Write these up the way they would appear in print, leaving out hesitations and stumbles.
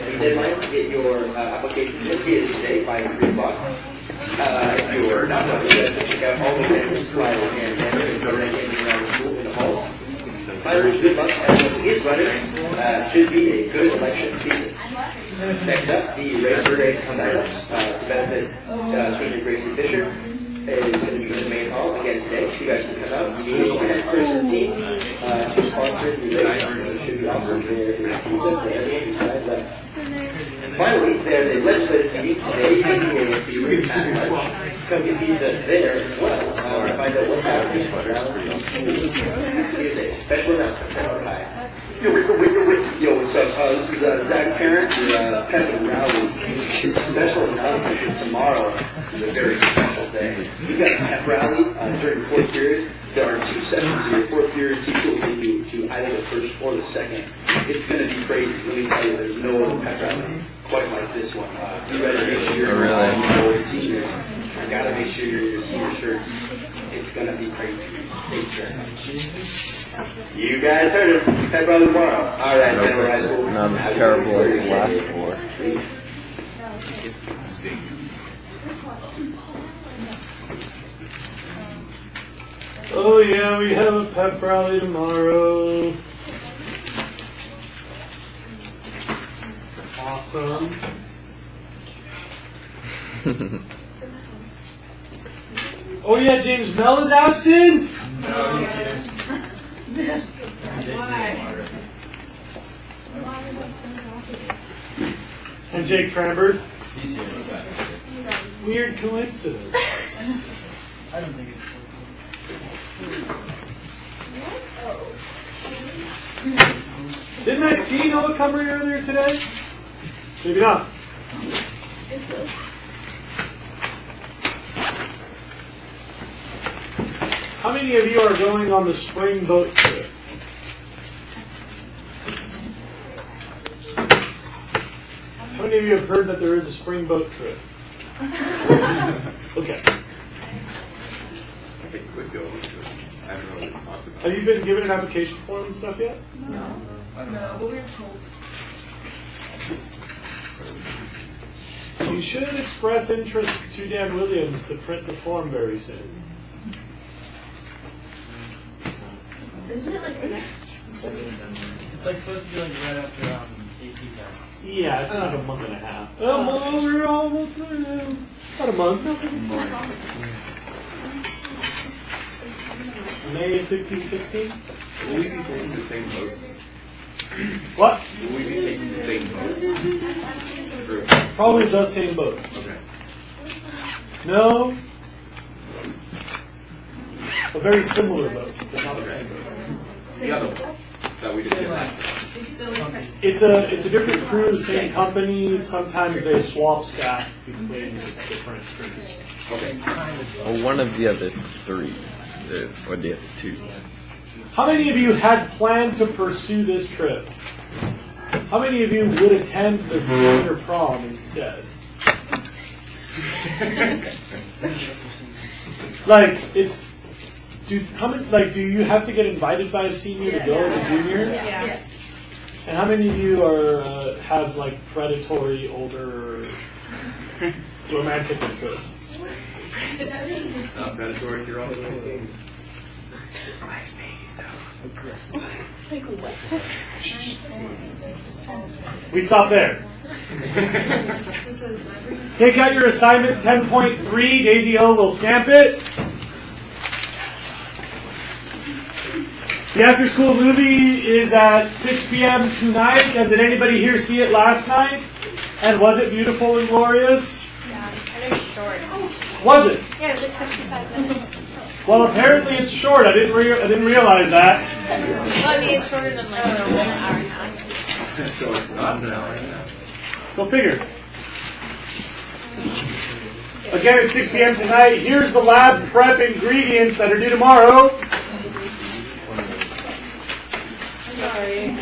The deadline to get your application in is today by 3 o'clock. If you are not done, you have to check out all the vendors, flyer, and vendors already around the school in the hall. Finally, good luck as what is running. Should be a good election season. Next up, the Racer Day items to benefit Senior Gracie Fisher is going to be in the main hall again today. So you guys can come out. The 10-person team to sponsor the race should be offered there. Finally, there's a legislative meeting today in the Race Come get pizza there as well. Or find out what's happening. Here's a special announcement. Yo, what's up? This is Zach Parent, the Pet and Rally. Special announcement tomorrow is a very special day. We've got a pet rally during the fourth period. There are 2 sessions here. Fourth period, teacher will take you to either the first or the second. It's going to be crazy. Let me tell you, there's no other pet rally quite like this one. You better make sure you're seniors. You got to make sure you're in your senior shirts. It's going to be crazy. Thanks very much. You guys heard it. Pet rally tomorrow. All right, Denver High School. Not as terrible as the last 4. Oh yeah, we have a pep rally tomorrow. Awesome. Oh yeah, James Mell is absent? No, he's here. Why? And Jake Trambert? He's here. Weird coincidence. I don't think it's Didn't I see Noah Cumry earlier today? Maybe not. How many of you are going on the spring boat trip? How many of you have heard that there is a spring boat trip? Okay. I think we'd go into it. I haven't really talked about it. Have you been given an application form and stuff yet? No, but we were told. You should express interest to Dan Williams to print the form very soon. Isn't it like next? It's like supposed to be like right after AC test. Yeah, it's like a month and a half. We're almost there now. About a month. No, because it's not on. May 15, 16? Will we be taking the same votes? What? Will we be taking the same votes? Probably the same boat. Okay. No. A very similar boat, but not the same boat. The other one that we did get last time. It's a different crew, same company. Sometimes they swap staff between different crews. Okay. Well, one of the other 3, or the other 2. How many of you had planned to pursue this trip? How many of you would attend the senior prom instead? Like, it's... Do you have to get invited by a senior to go as a junior? Yeah. And how many of you are have like predatory older romantic interests? Predatory, you're also We stop there. Take out your assignment 10.3. Daisy O will stamp it. The after-school movie is at 6 p.m. tonight. And did anybody here see it last night? And was it beautiful and glorious? Yeah, I know it's short. Was it? Yeah, it was like 55 minutes. Well, apparently it's short. I didn't realize that. Well, I mean, it's shorter than like an hour and a half. So it's not an hour and a half. Go figure. Again at 6 p.m. tonight. Here's the lab prep ingredients that are due tomorrow. Sorry.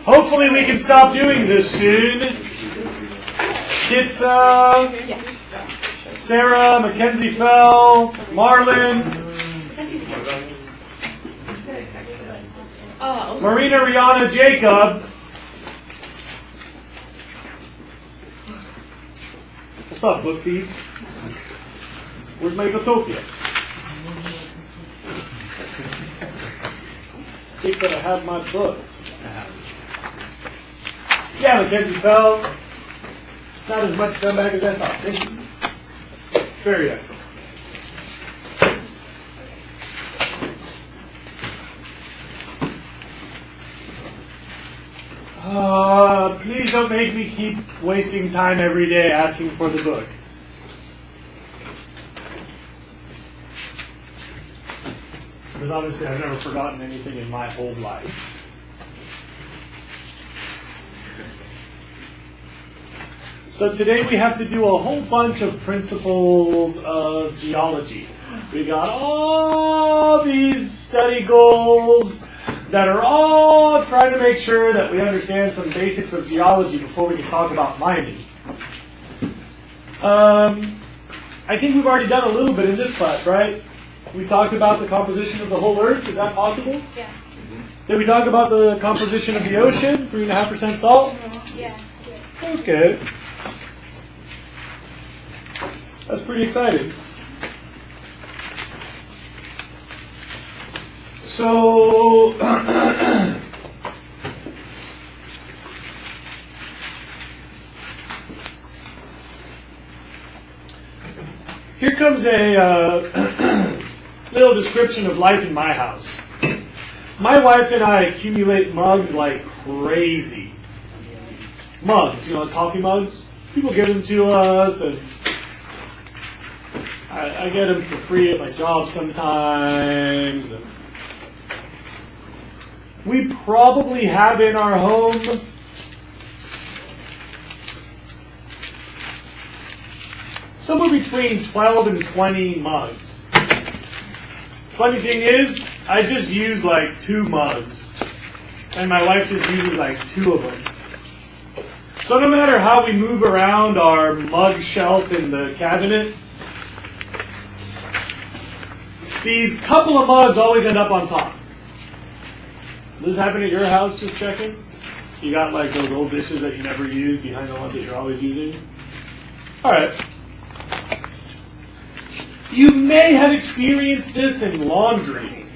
Hopefully we can stop doing this soon. Kitsa, Sarah, Mackenzie Fell, Marlon. Oh. Marina Rihanna Jacob. What's up, book thieves? Where's my Utopia? Think that I have my book. Yeah, Mackenzie Bell. Not as much scumbag as I thought. Thank you. Very excellent. Please don't make me keep wasting time every day asking for the book. Because obviously I've never forgotten anything in my whole life. So today we have to do a whole bunch of principles of geology. We got all these study goals that are all trying to make sure that we understand some basics of geology before we can talk about mining. I think we've already done a little bit in this class, right? We talked about the composition of the whole Earth. Is that possible? Yeah. Did we talk about the composition of the ocean? 3.5% salt? Yeah. Okay. That's pretty exciting. So, here comes a little description of life in my house. My wife and I accumulate mugs like crazy. Mugs, you know, coffee mugs. People give them to us, and I get them for free at my job sometimes. And we probably have in our home somewhere between 12 and 20 mugs. Funny thing is, I just use like 2 mugs, and my wife just uses like 2 of them. So no matter how we move around our mug shelf in the cabinet, these couple of mugs always end up on top. Does this happen at your house, just checking? You got like those old dishes that you never use behind the ones that you're always using? Alright. You may have experienced this in laundry.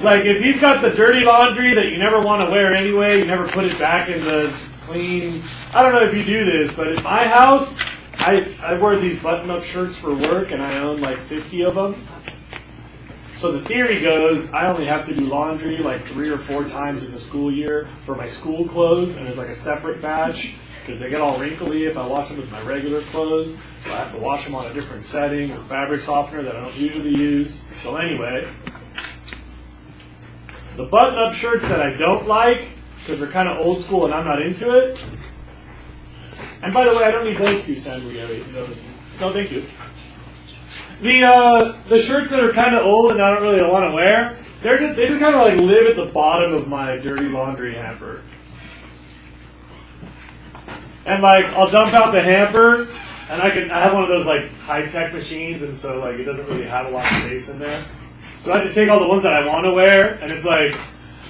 Like if you've got the dirty laundry that you never want to wear anyway, you never put it back in the clean. I don't know if you do this, but in my house, I wear these button-up shirts for work, and I own like 50 of them. So the theory goes, I only have to do laundry like 3 or 4 times in the school year for my school clothes, and it's like a separate batch because they get all wrinkly if I wash them with my regular clothes. So I have to wash them on a different setting with fabric softener that I don't usually use. So anyway, the button-up shirts that I don't like because they're kind of old school and I'm not into it. And by the way, I don't need those 2 sandwich. No, thank you. The shirts that are kind of old and I don't really want to wear, they just kind of like live at the bottom of my dirty laundry hamper. And like I'll dump out the hamper, and I have one of those like high-tech machines, and so like it doesn't really have a lot of space in there. So I just take all the ones that I want to wear, and it's like,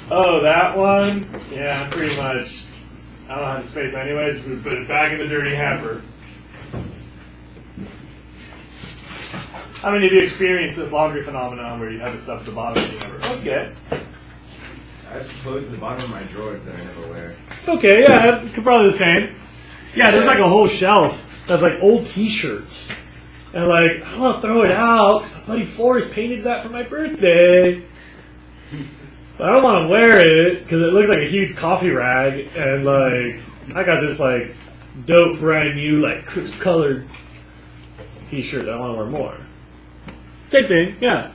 oh, that one, yeah, pretty much. I don't have the space anyways. We put it back in the dirty hamper. How many of you experienced this laundry phenomenon where you have the stuff at the bottom and you never? Okay. I suppose at the bottom of my drawers that I never wear. Okay, yeah, probably the same. Yeah, there's like a whole shelf that's like old T-shirts. And like, I want to throw it out because my buddy Forrest painted that for my birthday. But I don't want to wear it because it looks like a huge coffee rag. And like, I got this like dope brand new like crisp colored T-shirt that I want to wear more. Same thing, yeah.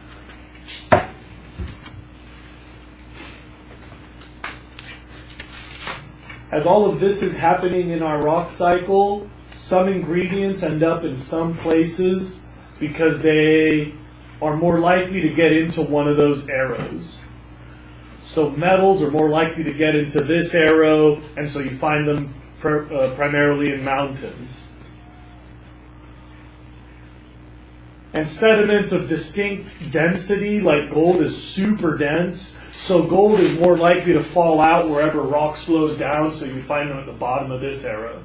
As all of this is happening in our rock cycle, some ingredients end up in some places because they are more likely to get into one of those arrows. So metals are more likely to get into this arrow, and so you find them primarily in mountains. And sediments of distinct density, like gold, is super dense. So gold is more likely to fall out wherever rock slows down, so you find them at the bottom of this arrow.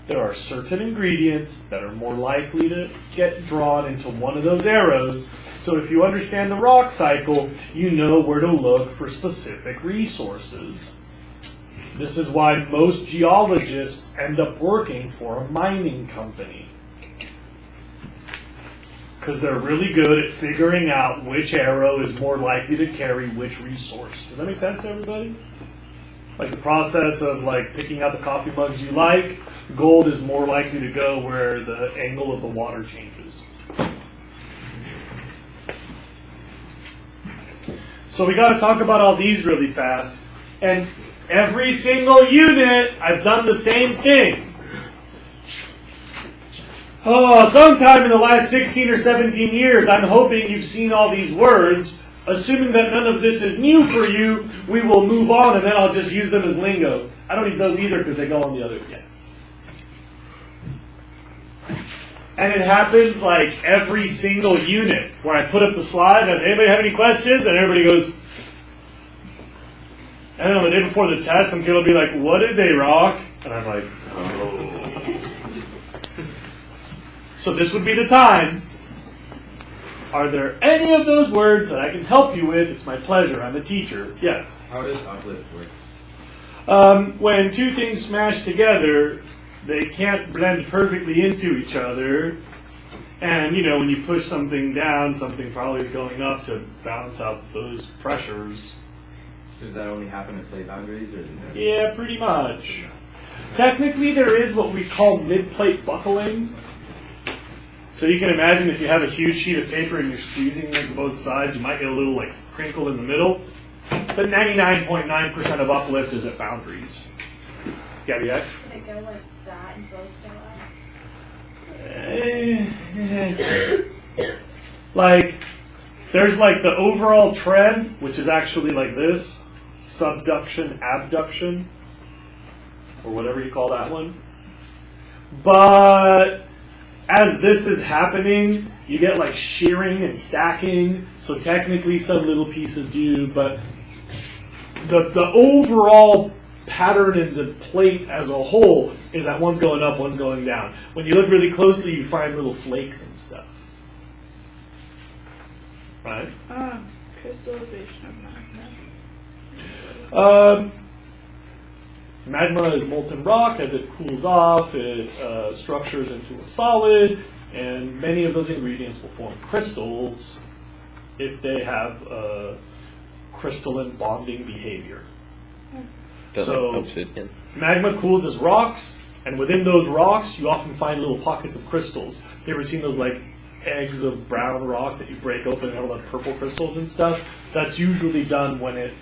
There are certain ingredients that are more likely to get drawn into one of those arrows. So if you understand the rock cycle, you know where to look for specific resources. This is why most geologists end up working for a mining company. Because they're really good at figuring out which arrow is more likely to carry which resource. Does that make sense to everybody? Like the process of like picking out the coffee mugs you like, gold is more likely to go where the angle of the water changes. So we got to talk about all these really fast. And every single unit, I've done the same thing. Oh, sometime in the last 16 or 17 years, I'm hoping you've seen all these words. Assuming that none of this is new for you, we will move on and then I'll just use them as lingo. I don't need those either because they go on the other end. And it happens like every single unit where I put up the slide and I say, anybody have any questions? And everybody goes, I don't know, the day before the test, some kid will be like, what is a rock? And I'm like, oh. So this would be the time. Are there any of those words that I can help you with? It's my pleasure. I'm a teacher. Yes. How does uplift work? When two things smash together, they can't blend perfectly into each other. And, you know, when you push something down, something probably is going up to balance out those pressures. So does that only happen at plate boundaries? Or Yeah, pretty much. Technically, there is what we call mid-plate buckling. So you can imagine if you have a huge sheet of paper and you're squeezing it to both sides, you might get a little like crinkle in the middle. But 99.9% of uplift is at boundaries. Gabby, yeah? Can it go like that and both go up? Like, there's like the overall trend, which is actually like this, subduction, abduction, or whatever you call that one. But as this is happening, you get like shearing and stacking, so technically some little pieces do, but the overall pattern in the plate as a whole is that one's going up, one's going down. When you look really closely, you find little flakes and stuff. Right? Crystallization of magma. Magma is molten rock. As it cools off, it structures into a solid, and many of those ingredients will form crystals if they have crystalline bonding behavior. So obsidian. Magma cools as rocks, and within those rocks, you often find little pockets of crystals. You ever seen those like eggs of brown rock that you break open and have a lot of purple crystals and stuff? That's usually done when it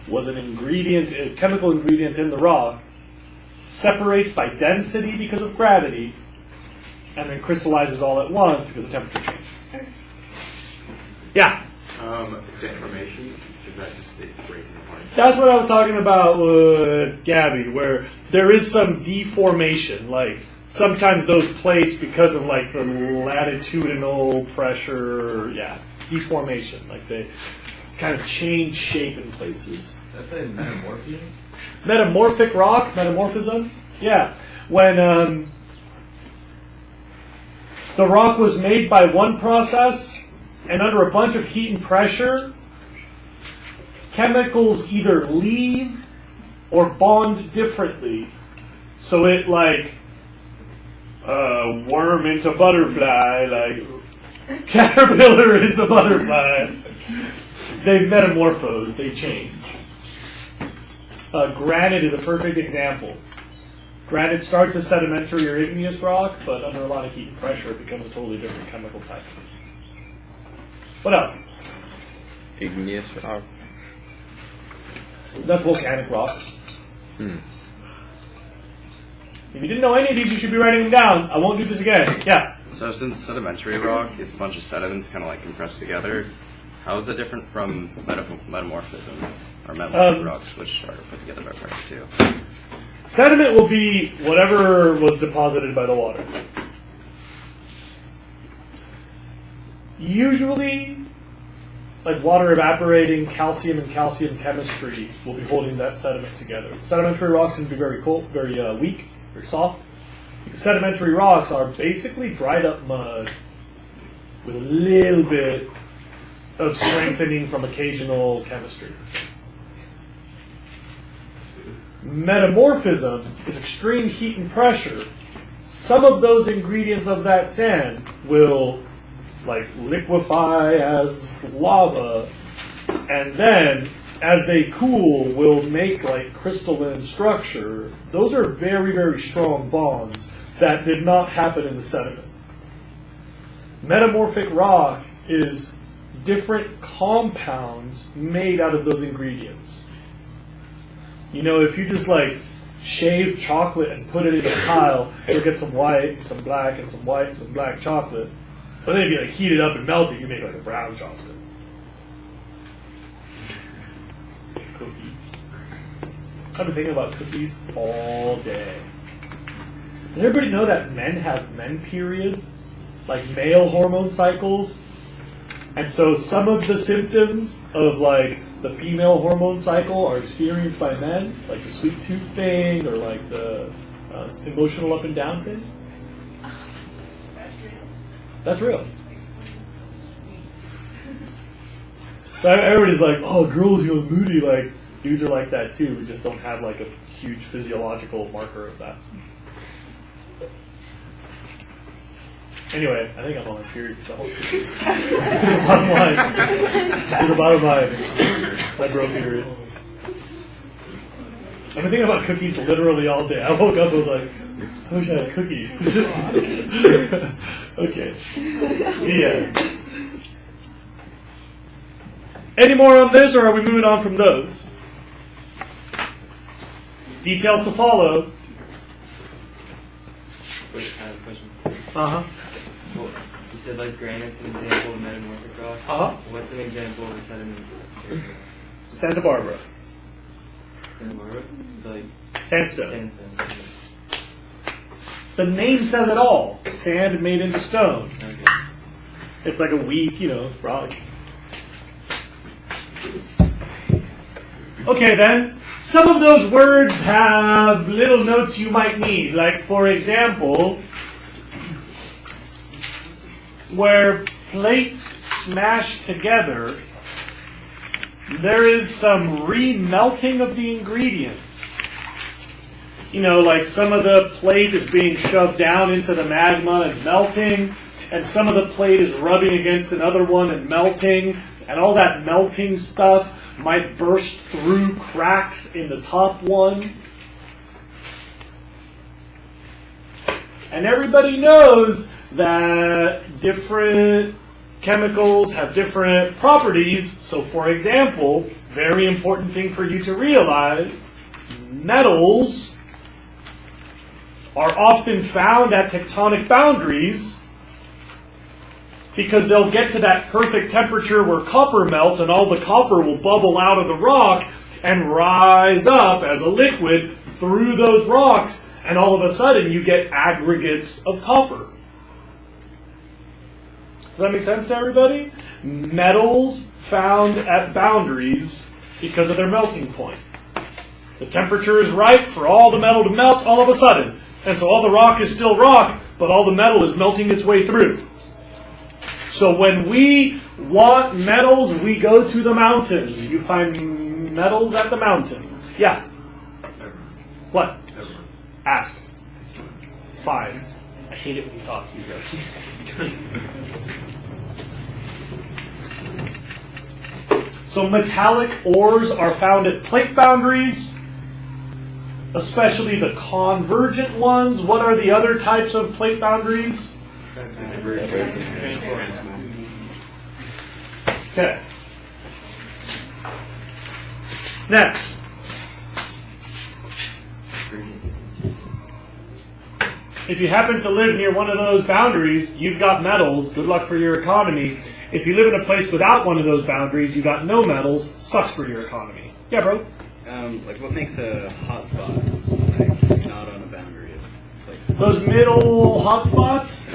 was an ingredient, a chemical ingredient in the rock, separates by density because of gravity, and then crystallizes all at once because of temperature change. Yeah? Deformation, is that just it breaking apart? That's what I was talking about with Gabby, where there is some deformation. Like, sometimes those plates, because of like the latitudinal pressure, deformation. Like they kind of change shape in places. That's a metamorphism? Metamorphic rock, metamorphism. Yeah. When the rock was made by one process, and under a bunch of heat and pressure, chemicals either leave or bond differently. So it like worm into butterfly, like caterpillar into butterfly. They metamorphose, they change. Granite is a perfect example. Granite starts as sedimentary or igneous rock, but under a lot of heat and pressure, it becomes a totally different chemical type. What else? Igneous rock. That's volcanic rocks. If you didn't know any of these, you should be writing them down. I won't do this again. Yeah? So since sedimentary rock, it's a bunch of sediments kind of like compressed together. How is that different from metamorphism or metamorphic rocks, which are put together by pressure too? Sediment will be whatever was deposited by the water. Usually, like water evaporating, calcium and calcium chemistry will be holding that sediment together. Sedimentary rocks can be very cold, very weak, very soft. Because sedimentary rocks are basically dried up mud with a little bit of strengthening from occasional chemistry. Metamorphism is extreme heat and pressure. Some of those ingredients of that sand will like liquefy as lava, and then as they cool will make like crystalline structure. Those are very, very strong bonds that did not happen in the sediment. Metamorphic rock is different compounds made out of those ingredients. You know, if you just like shave chocolate and put it in a pile, you'll get some white, some black, and some white, and some black chocolate. But then if you like heat it up and melt it, you make like a brown chocolate. Cookie. I've been thinking about cookies all day. Does everybody know that men have men periods? Like male hormone cycles? And so some of the symptoms of like the female hormone cycle are experienced by men, like the sweet tooth thing or like the emotional up and down thing. That's real. So everybody's like, oh, girls, you're moody. Like, dudes are like that too. We just don't have like a huge physiological marker of that. Anyway, I think I'm on a period with the whole cookies. Bottom line. To the bottom line. My bro period. I've been thinking about cookies literally all day. I woke up and was like, I wish I had cookies. Okay. Yeah. Any more on this, or are we moving on from those? Details to follow. Wait, I have a question. Uh-huh. Well, you said like granite's an example of metamorphic rock. Uh-huh. What's an example of a sediment? Santa Barbara. Santa Barbara? It's like Sandstone. sandstone. The name says it all. Sand made into stone. Okay. It's like a weak, rock. Okay, then. Some of those words have little notes you might need. Like, for example, where plates smash together, there is some remelting of the ingredients. Like some of the plate is being shoved down into the magma and melting, and some of the plate is rubbing against another one and melting, and all that melting stuff might burst through cracks in the top one. And everybody knows that different chemicals have different properties. So, for example, very important thing for you to realize, metals are often found at tectonic boundaries because they'll get to that perfect temperature where copper melts and all the copper will bubble out of the rock and rise up as a liquid through those rocks, and all of a sudden you get aggregates of copper. Does that make sense to everybody? Metals found at boundaries because of their melting point. The temperature is right for all the metal to melt all of a sudden. And so all the rock is still rock, but all the metal is melting its way through. So when we want metals, we go to the mountains. You find metals at the mountains. Yeah? What? Ask. Fine. I hate it when you talk to you guys. So metallic ores are found at plate boundaries, especially the convergent ones. What are the other types of plate boundaries? Okay. Next. If you happen to live near one of those boundaries, you've got metals. Good luck for your economy. If you live in a place without one of those boundaries, you've got no metals. Sucks for your economy. Yeah, bro? What makes a hotspot, like, not on a boundary? Those middle hotspots?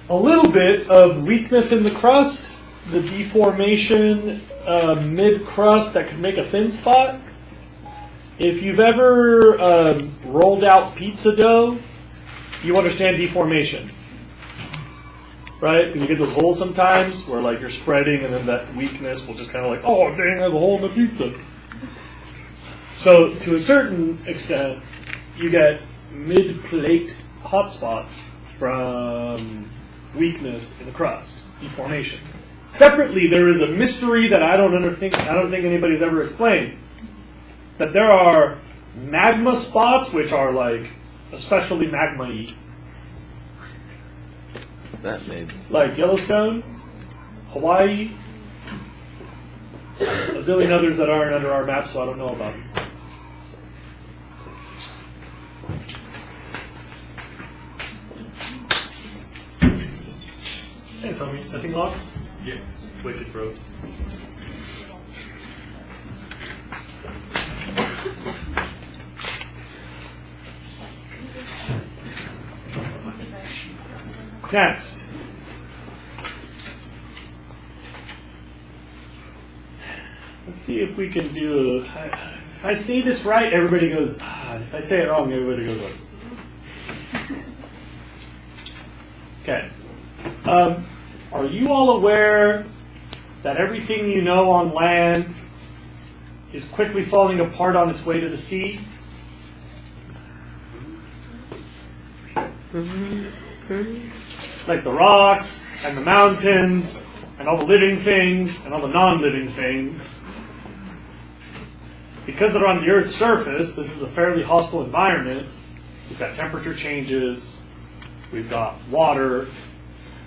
a little bit of weakness in the crust, the deformation mid-crust that could make a thin spot. If you've ever rolled out pizza dough, you understand deformation, right? Because you get those holes sometimes where like you're spreading and then that weakness will just kind of like, oh dang, I have a hole in the pizza. So to a certain extent, you get mid-plate hot spots from weakness in the crust, deformation. Separately, there is a mystery that I don't think anybody's ever explained. That there are magma spots which are like especially magma-y. That made Like Yellowstone, Hawaii, a zillion others that aren't under our map, so I don't know about them. Hey, Tommy, nothing locked? Yes. Wicked, bro. Next. Let's see if we can do. If I say this right, everybody goes. Ah. If I say it wrong, everybody goes like. Okay. Are you all aware that everything you know on land is quickly falling apart on its way to the sea? Like the rocks and the mountains and all the living things and all the non-living things. Because they're on the Earth's surface, this is a fairly hostile environment. We've got temperature changes, we've got water,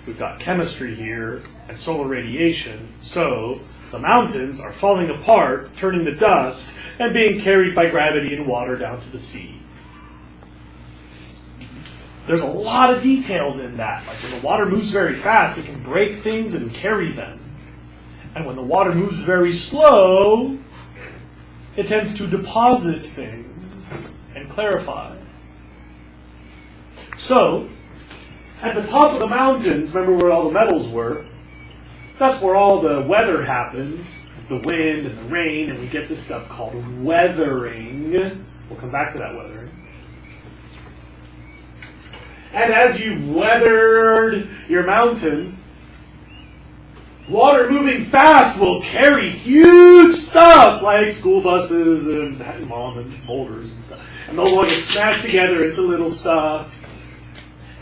we've got chemistry here, and solar radiation. So the mountains are falling apart, turning to dust, and being carried by gravity and water down to the sea. There's a lot of details in that. Like when the water moves very fast, it can break things and carry them. And when the water moves very slow, it tends to deposit things and clarify. So, at the top of the mountains, remember where all the metals were? That's where all the weather happens, the wind and the rain, and we get this stuff called weathering. We'll come back to that weathering. And as you've weathered your mountain, water moving fast will carry huge stuff like school buses and mom and boulders and stuff. And they'll all get smashed together into little stuff.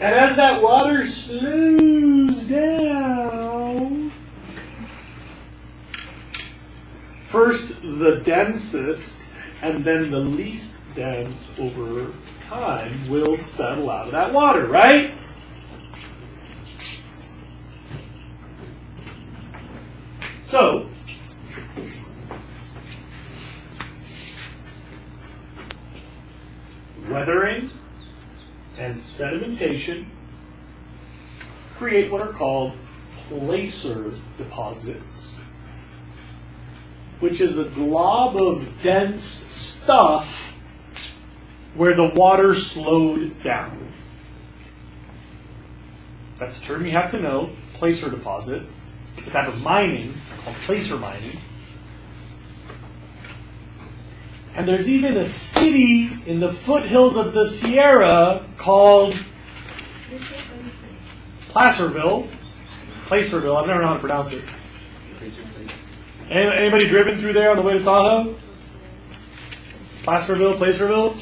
And as that water slows down, first the densest and then the least dense over time will settle out of that water, right? So, weathering and sedimentation create what are called placer deposits, which is a glob of dense stuff where the water slowed down. That's a term you have to know, placer deposit. It's a type of mining called placer mining. And there's even a city in the foothills of the Sierra called Placerville. Placerville, I've never known how to pronounce it. Anybody driven through there on the way to Tahoe? Placerville, Placerville?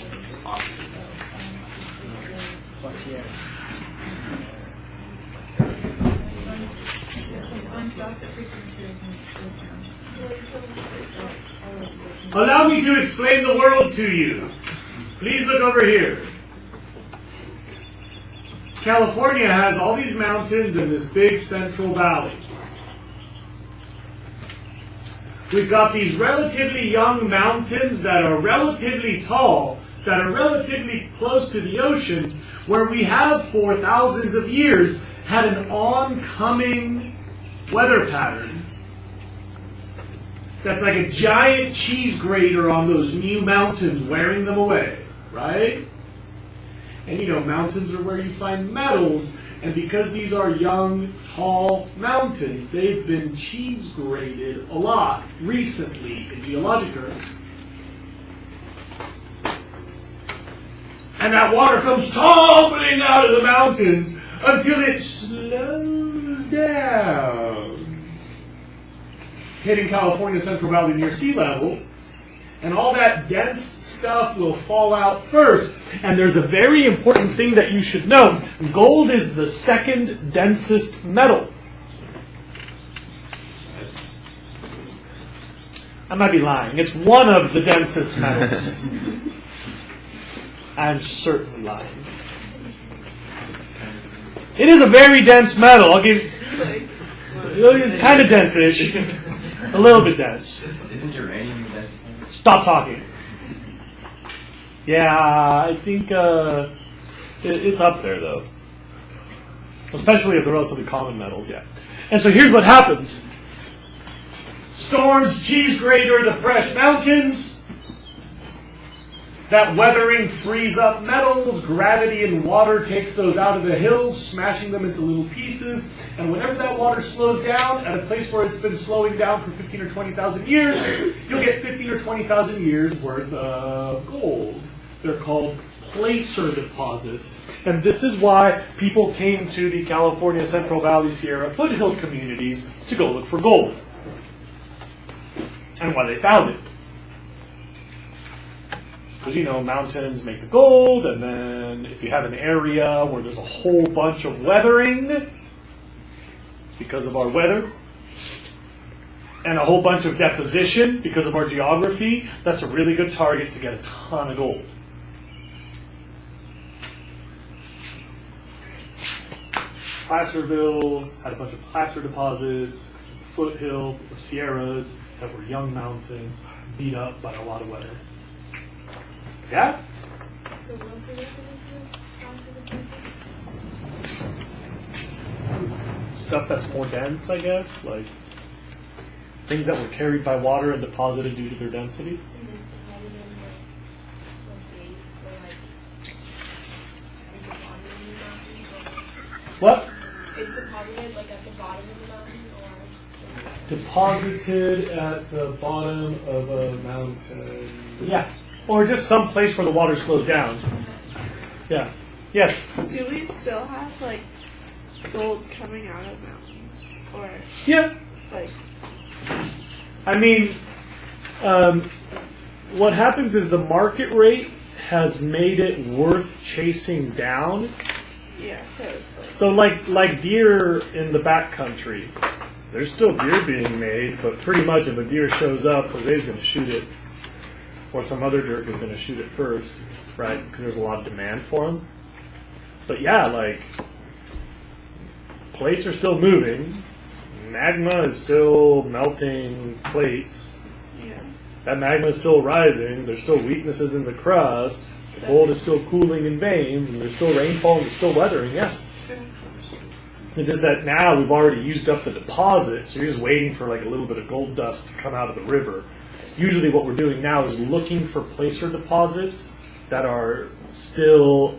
Allow me to explain the world to you. Please look over here. California has all these mountains and this big central valley. We've got these relatively young mountains that are relatively tall, that are relatively close to the ocean, where we have for thousands of years had an oncoming weather pattern that's like a giant cheese grater on those new mountains wearing them away, right? And you know, mountains are where you find metals, And because these are young, tall mountains, they've been cheese graded a lot recently in geologic terms. And that water comes tumbling out of the mountains until it slows down, hitting California Central Valley near sea level. And all that dense stuff will fall out first. And there's a very important thing that you should know. Gold is the second densest metal. I might be lying. It's one of the densest metals. I'm certainly lying. It is a very dense metal. I'll give you. It's kind of dense-ish. A little bit dense. Isn't uranium the best? Stop talking. Yeah, I think it's up there, though. Especially if they're relatively common metals, yeah. And so here's what happens. Storms cheese grater the fresh mountains. That weathering frees up metals. Gravity and water takes those out of the hills, smashing them into little pieces. And whenever that water slows down at a place where it's been slowing down for 15 or 20,000 years, you'll get 15 or 20,000 years worth of gold. They're called placer deposits. And this is why people came to the California Central Valley Sierra foothills communities to go look for gold. And why they found it. Because, you know, mountains make the gold, and then if you have an area where there's a whole bunch of weathering, because of our weather, and a whole bunch of deposition because of our geography, that's a really good target to get a ton of gold. Placerville had a bunch of placer deposits, foothill or Sierras that were young mountains beat up by a lot of weather. Yeah? So what's the definition of Stuff that's more dense, I guess, like things that were carried by water and deposited due to their density. What? It's deposited like at the bottom of the mountain, or Deposited at the bottom of a mountain. Yeah. Or just some place where the water slows down. Yeah. Yes. do we still have like gold coming out of mountains, or Yeah. like? I mean, what happens is the market rate has made it worth chasing down. Yeah, so it's like. So like deer in the backcountry, there's still deer being made, but pretty much if a deer shows up, Jose's going to shoot it, or some other jerk is going to shoot it first, right? Because there's a lot of demand for them. But yeah, like plates are still moving, magma is still melting plates. Yeah. That magma is still rising. There's still weaknesses in the crust. The gold is still cooling in veins, and there's still rainfall and there's still weathering. Yeah. It's just that now we've already used up the deposit, so you're just waiting for like a little bit of gold dust to come out of the river. Usually what we're doing now is looking for placer deposits that are still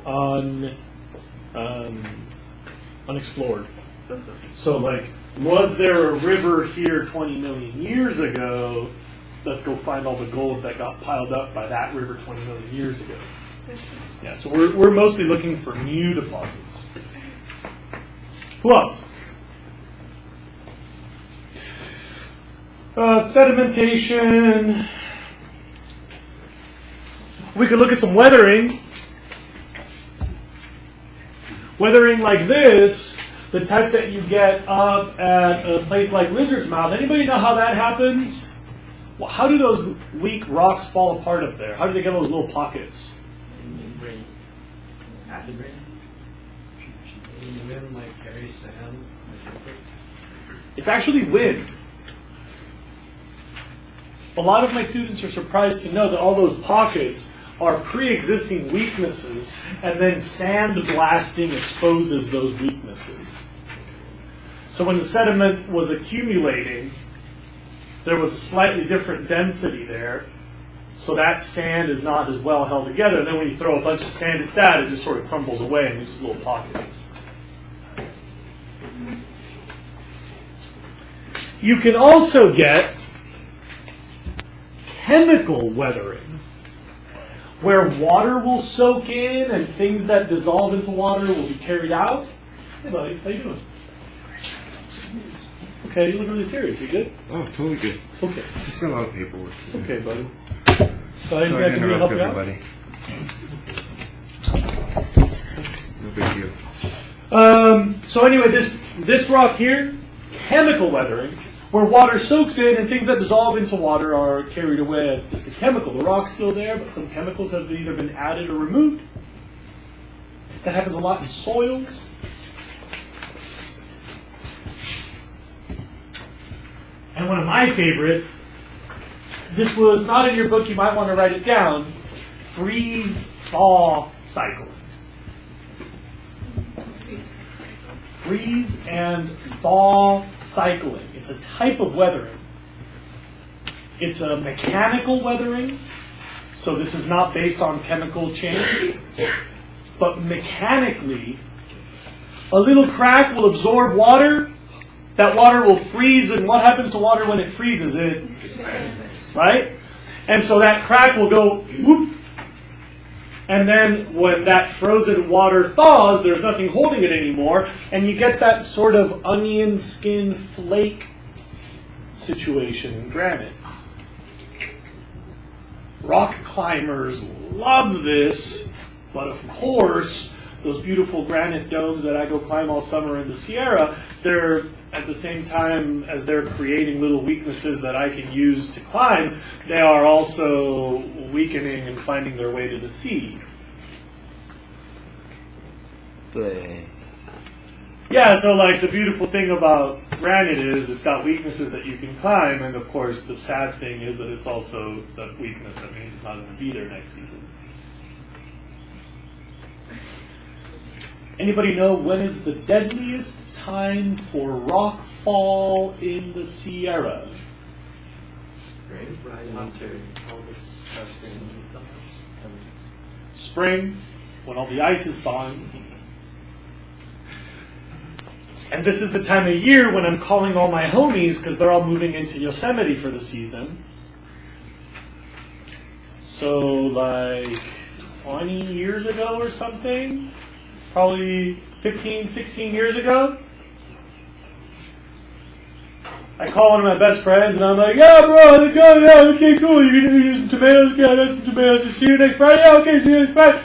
unexplored. So like, was there a river here 20 million years ago? Let's go find all the gold that got piled up by that river 20 million years ago. Yeah, so we're mostly looking for new deposits. Who else? Sedimentation. We could look at some weathering. Weathering like this, the type that you get up at a place like Lizard's Mouth. Anybody know how that happens? Well, how do those weak rocks fall apart up there? How do they get those little pockets? Rain. Acid rain. The wind like carries sand. It's actually wind. A lot of my students are surprised to know that all those pockets are pre-existing weaknesses, and then sand blasting exposes those weaknesses. So when the sediment was accumulating, there was a slightly different density there, so that sand is not as well held together. And then when you throw a bunch of sand at that, it just sort of crumbles away and leaves little pockets. You can also get chemical weathering, where water will soak in and things that dissolve into water will be carried out. Hey buddy, how you doing? Okay, you look really serious. You good? Oh, totally good. Okay. Just got a lot of paperwork. Okay, buddy. So I Sorry have to to help interrupt you out. everybody. No big deal. So anyway, this rock here, chemical weathering, where water soaks in and things that dissolve into water are carried away as just a chemical. The rock's still there, but some chemicals have either been added or removed. That happens a lot in soils. And one of my favorites, this was not in your book, you might want to write it down, freeze-thaw cycle. Freeze and thaw cycling. It's a type of weathering. It's a mechanical weathering, so this is not based on chemical change, but mechanically, a little crack will absorb water. That water will freeze, and what happens to water when it freezes? It expands, right? And so that crack will go whoop, and then when that frozen water thaws, there's nothing holding it anymore, and you get that sort of onion skin flake situation in granite. Rock climbers love this, but of course, those beautiful granite domes that I go climb all summer in the Sierra, they're at the same time as they're creating little weaknesses that I can use to climb, they are also weakening and finding their way to the sea. Yeah, so like the beautiful thing about granite is it's got weaknesses that you can climb, and of course the sad thing is that it's also the weakness that means it's not going to be there next season. Anybody know when is the deadliest time for rock fall in the Sierra? Spring, when all the ice is thawing. And this is the time of year when I'm calling all my homies because they're all moving into Yosemite for the season. So like 20 years ago or something, probably 15, 16 years ago, I call one of my best friends and I'm like, yeah, bro, let's go, yeah, okay, cool, you're going to do some tomatoes, yeah, that's some tomatoes, just see you next Friday, yeah, okay, see you next Friday.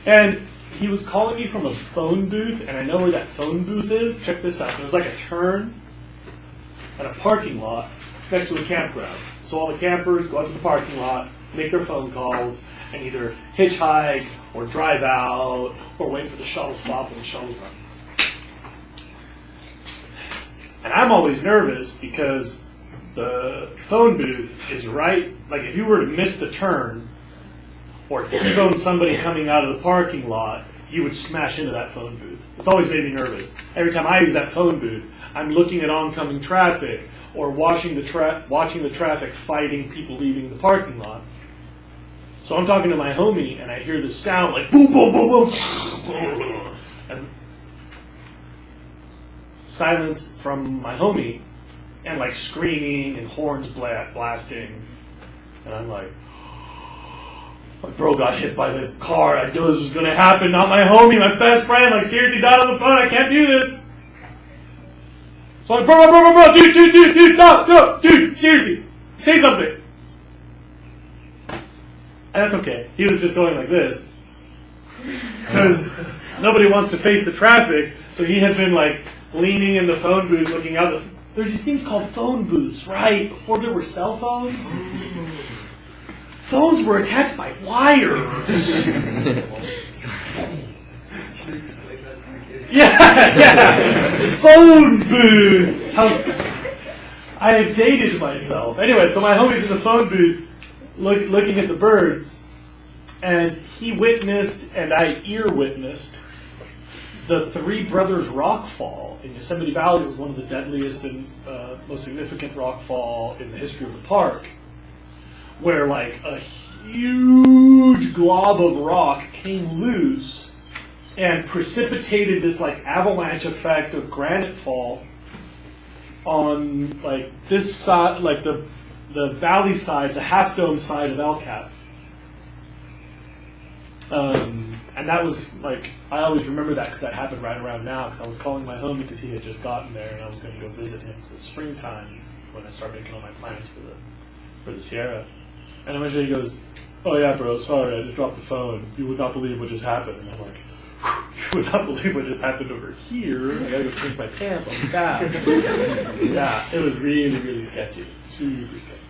And he was calling me from a phone booth, and I know where that phone booth is. Check this out. There's like a turn at a parking lot next to a campground. So all the campers go out to the parking lot, make their phone calls, and either hitchhike or drive out or wait for the shuttle stop when the shuttles run. And I'm always nervous because the phone booth is right, like if you were to miss the turn or T-bone somebody coming out of the parking lot, you would smash into that phone booth. It's always made me nervous. Every time I use that phone booth, I'm looking at oncoming traffic or watching the traffic fighting people leaving the parking lot. So I'm talking to my homie, and I hear this sound like boom, boom, boom, boom, and silence from my homie, and like screaming and horns blasting, and I'm like, my bro got hit by the car. I knew this was going to happen. Not my homie, my best friend. Like, seriously, died on the phone. I can't do this. So I'm like, bro, dude, no, dude, seriously, say something. And that's okay. He was just going like this. Because nobody wants to face the traffic. So he had been like leaning in the phone booth looking out. There's these things called phone booths, right? Before there were cell phones. Phones were attached by wires. Yeah. Phone booth. I have dated myself. Anyway, so my homie's in the phone booth looking at the birds, and he witnessed, and I ear witnessed, the Three Brothers rock fall in Yosemite Valley. It was one of the deadliest and most significant rock fall in the history of the park, where like a huge glob of rock came loose and precipitated this like avalanche effect of granite fall on like this side, like the valley side, the Half Dome side of El Cap. And that was like, I always remember that because that happened right around now because I was calling my homie because he had just gotten there and I was going to go visit him. So it's springtime when I started making all my plans for the Sierra. And eventually he goes, "Oh yeah, bro, sorry, I just dropped the phone. You would not believe what just happened." And I'm like, "You would not believe what just happened over here. I gotta go change my pants on the back." Yeah, it was really, really sketchy. Super sketchy.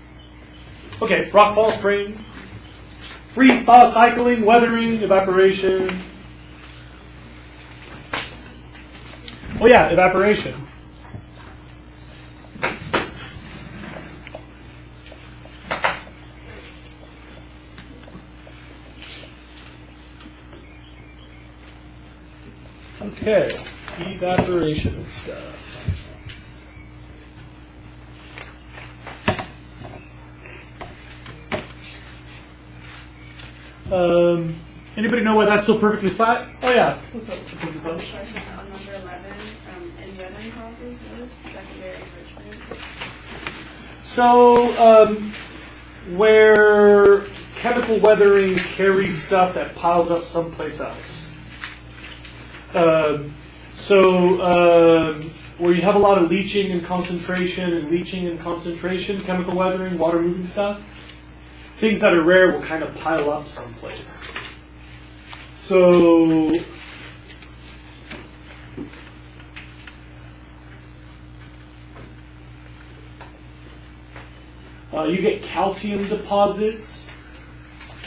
Okay, rockfall spring. Freeze, thaw, cycling, weathering, evaporation. Oh yeah, evaporation. Okay, evaporation stuff. Anybody know why that's so perfectly flat? Oh yeah. What's up? Question on number 11, in weathering process, what is secondary enrichment? So, where chemical weathering carries stuff that piles up someplace else. Where you have a lot of leaching and concentration, chemical weathering, water moving stuff, things that are rare will kind of pile up someplace. So, you get calcium deposits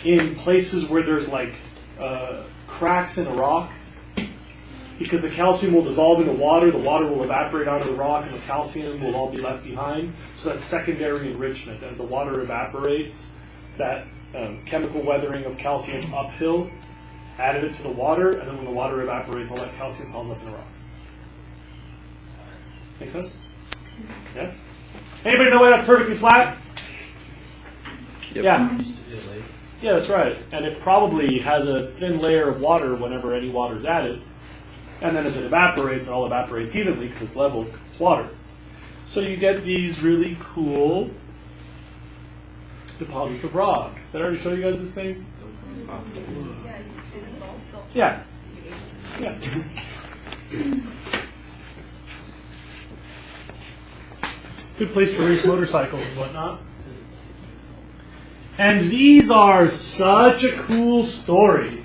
in places where there's like cracks in a rock, because the calcium will dissolve into water, the water will evaporate out of the rock, and the calcium will all be left behind. So that's secondary enrichment. As the water evaporates, that chemical weathering of calcium uphill added it to the water, and then when the water evaporates, all that calcium piles up in the rock. Make sense? Yeah? Anybody know why that's perfectly flat? Yep. Yeah. Yeah, that's right. And it probably has a thin layer of water whenever any water is added. And then as it evaporates, it all evaporates evenly because it's level, it's water. So you get these really cool deposits of rock. Did I already show you guys this thing? Yeah, you see this also. Yeah. Yeah. Good place to race motorcycles and whatnot. And these are such a cool story.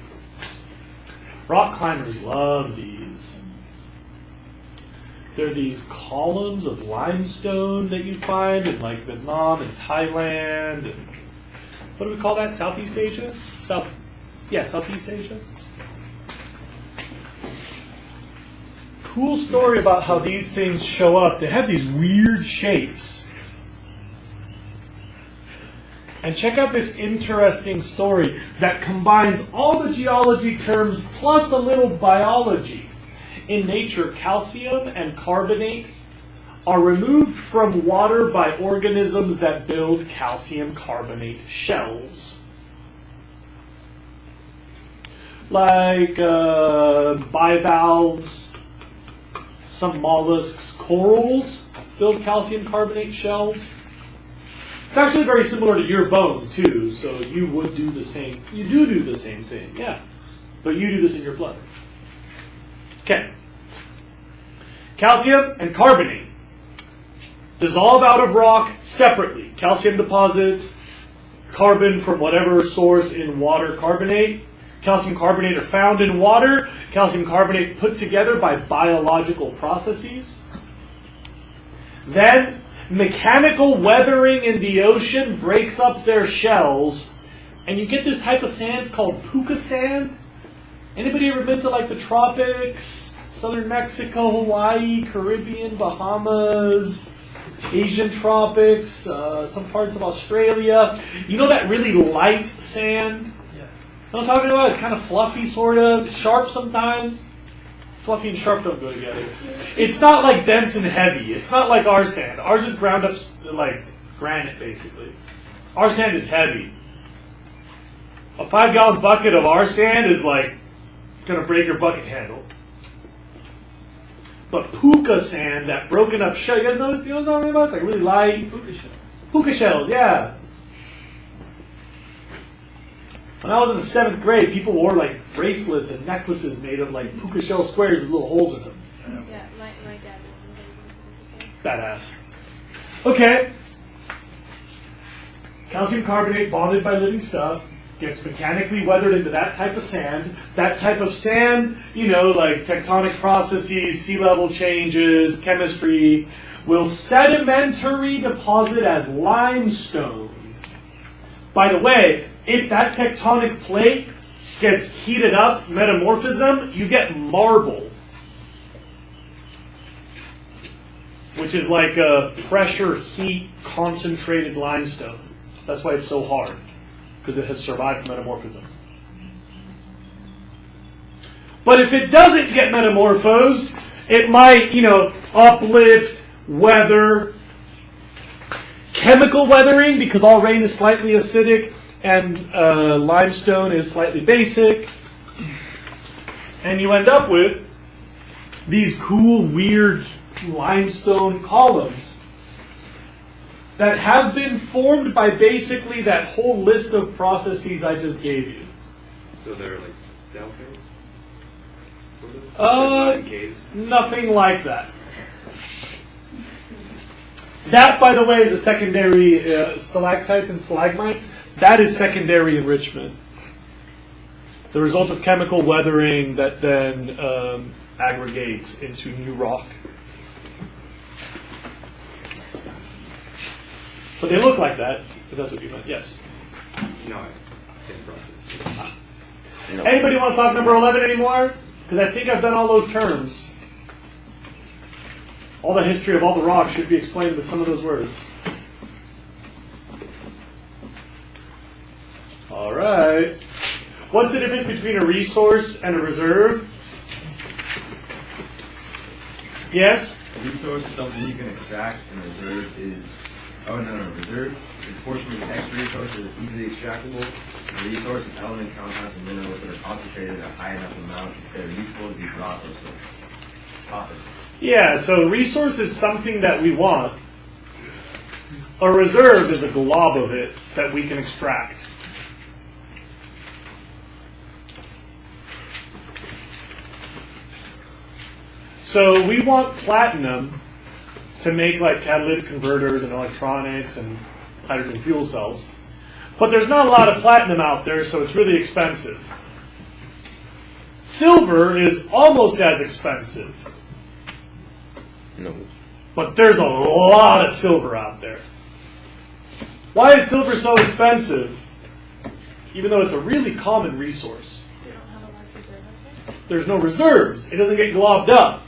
Rock climbers love these. They're these columns of limestone that you find in like Vietnam and Thailand. And what do we call that? Southeast Asia? Southeast Asia. Cool story about how these things show up. They have these weird shapes. And check out this interesting story that combines all the geology terms plus a little biology. In nature, calcium and carbonate are removed from water by organisms that build calcium carbonate shells. Like bivalves, some mollusks, corals build calcium carbonate shells. It's actually very similar to your bone, too, so you would do the same. You do the same thing, yeah. But you do this in your blood. Okay. Calcium and carbonate dissolve out of rock separately. Calcium deposits, carbon from whatever source in water carbonate. Calcium carbonate are found in water. Calcium carbonate put together by biological processes. Then mechanical weathering in the ocean breaks up their shells, and you get this type of sand called puka sand. Anybody ever been to like the tropics, southern Mexico, Hawaii, Caribbean, Bahamas, Asian tropics, some parts of Australia? You know that really light sand? Yeah. You know what I'm talking about? It's kind of fluffy, sort of, sharp sometimes. Fluffy and sharp don't go together. It's not like dense and heavy. It's not like our sand. Ours is ground up like granite, basically. Our sand is heavy. A 5-gallon bucket of our sand is like going to break your bucket handle. but puka sand, that broken up shell. You guys notice? You know what I'm talking about? It's like really light. Puka shells. Puka shells, yeah. When I was in the 7th grade, people wore like bracelets and necklaces made of like puka shell squares with little holes in them. Yeah, my dad was Badass. Okay. Calcium carbonate bonded by living stuff gets mechanically weathered into that type of sand. That type of sand, you know, like tectonic processes, sea level changes, chemistry, will sedimentary deposit as limestone. By the way, if that tectonic plate gets heated up, metamorphism, you get marble, which is like a pressure heat concentrated limestone. That's why it's so hard, because it has survived metamorphism. But if it doesn't get metamorphosed, it might, you know, uplift, weather, chemical weathering, because all rain is slightly acidic and limestone is slightly basic. And you end up with these cool, weird limestone columns that have been formed by basically that whole list of processes I just gave you. So they're like snail caves? Sort of? They're not caves? Nothing like that. That, by the way, is a secondary stalactites and stalagmites. That is secondary enrichment. The result of chemical weathering that then aggregates into new rock. But they look like that, if that's what you meant. Yes? No, same process. Anybody want to talk number 11 anymore? Because I think I've done all those terms. All the history of all the rocks should be explained with some of those words. All right. What's the difference between a resource and a reserve? Yes? A resource is something you can extract, and a reserve is... Oh, no. Reserve is a portion of the text resource that is easily extractable. A resource is element, compounds, and minerals that are concentrated at a high enough amount that are useful to be brought or processed. Yeah, so resource is something that we want. A reserve is a glob of it that we can extract. So we want platinum to make like catalytic converters and electronics and hydrogen fuel cells. But there's not a lot of platinum out there, so it's really expensive. Silver is almost as expensive. No. But there's a lot of silver out there. Why is silver so expensive? Even though it's a really common resource. So you don't have a large reserve of it? There's no reserves. It doesn't get globbed up.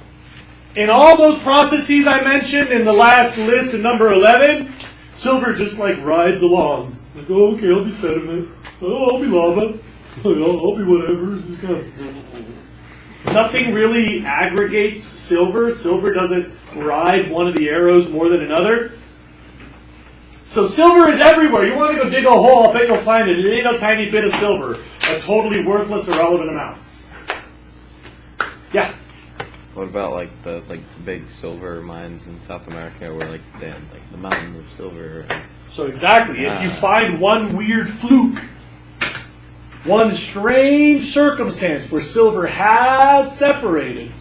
In all those processes I mentioned in the last list in number 11, silver just like rides along. Like, oh, okay, I'll be sediment. Oh, I'll be lava. I'll be whatever. Just kind of... Nothing really aggregates silver. Silver doesn't ride one of the arrows more than another. So silver is everywhere. You want to go dig a hole, I bet you'll find a little tiny bit of silver. A totally worthless, irrelevant amount. Yeah? What about like the big silver mines in South America where like they have like the mountain of silver? So exactly, if you find one weird fluke, one strange circumstance where silver has separated,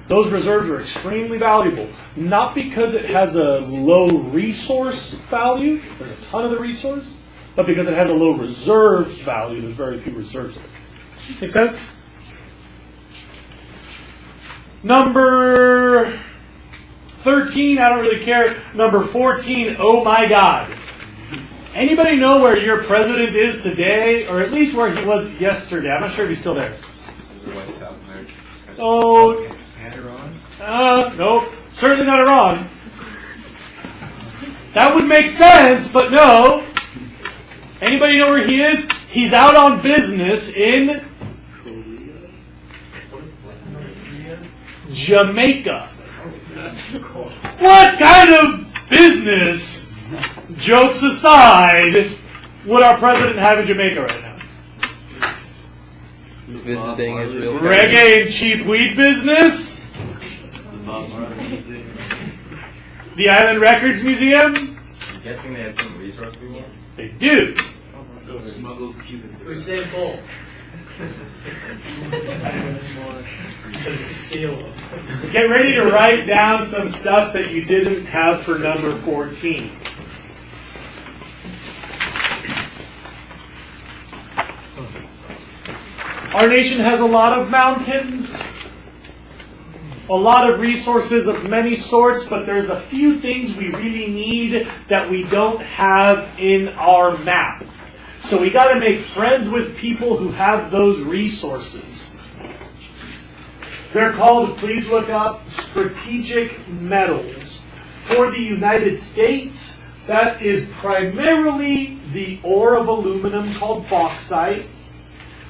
those reserves are extremely valuable. Not because it has a low resource value, there's a ton of the resource, but because it has a low reserve value, there's very few reserves of it. Make sense? Number 13, I don't really care. Number 14, oh my God. Anybody know where your president is today, or at least where he was yesterday? I'm not sure if he's still there. What, South America? Oh, Iran? nope, certainly not Iran. That would make sense, but no. Anybody know where he is? He's out on business in Jamaica. What kind of business, jokes aside, would our president have in Jamaica right now? Visiting his real Reggae and cheap weed business? The Island Records Museum? I'm guessing they have some resource we want. They do. Smuggles Cubans. Usain Bolt. Steal them. Get ready to write down some stuff that you didn't have for number 14. Our nation has a lot of mountains, a lot of resources of many sorts, but there's a few things we really need that we don't have in our map. So we got to make friends with people who have those resources. They're called, please look up, strategic metals. For the United States, that is primarily the ore of aluminum called bauxite,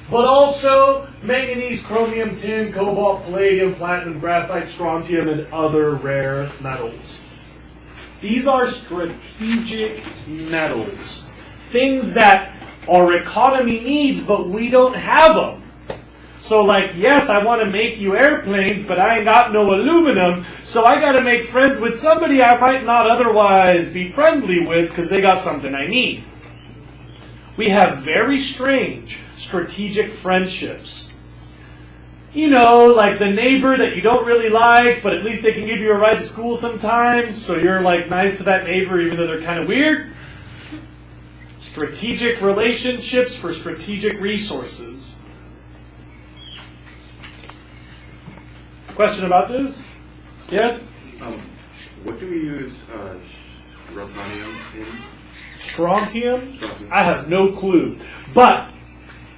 but also manganese, chromium, tin, cobalt, palladium, platinum, graphite, strontium, and other rare metals. These are strategic metals. Things that our economy needs, but we don't have them. So like, yes, I want to make you airplanes, but I ain't got no aluminum, so I got to make friends with somebody I might not otherwise be friendly with because they got something I need. We have very strange strategic friendships. You know, like the neighbor that you don't really like, but at least they can give you a ride to school sometimes, so you're like nice to that neighbor even though they're kind of weird. Strategic relationships for strategic resources. Question about this? Yes? What do we use rotanium in? Strontium? I have no clue. But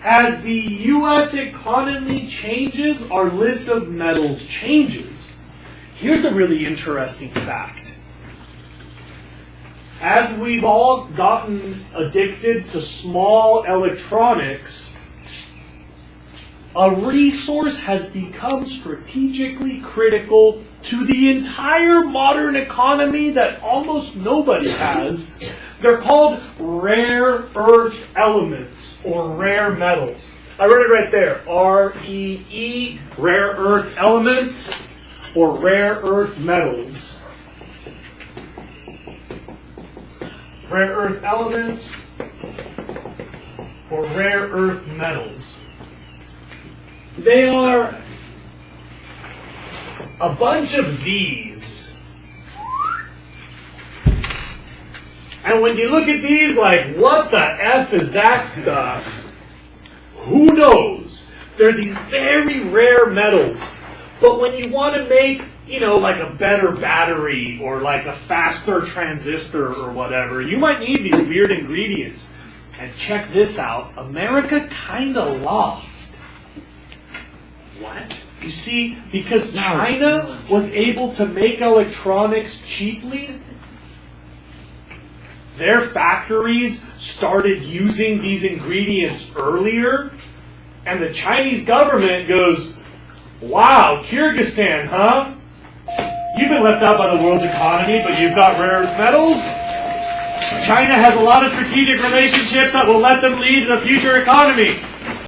as the U.S. economy changes, our list of metals changes. Here's a really interesting fact. As we've all gotten addicted to small electronics, a resource has become strategically critical to the entire modern economy that almost nobody has. They're called rare earth elements or rare metals. I wrote it right there. R-E-E, rare earth elements or rare earth metals. Rare earth elements or rare earth metals. They are a bunch of these. And when you look at these, like, what the F is that stuff? Who knows? They're these very rare metals. But when you want to make, you know, like a better battery or like a faster transistor or whatever, you might need these weird ingredients. And check this out. America kind of lost. What? You see, because China was able to make electronics cheaply, their factories started using these ingredients earlier, and the Chinese government goes, wow, Kyrgyzstan, huh? You've been left out by the world's economy, but you've got rare earth metals. China has a lot of strategic relationships that will let them lead the future economy.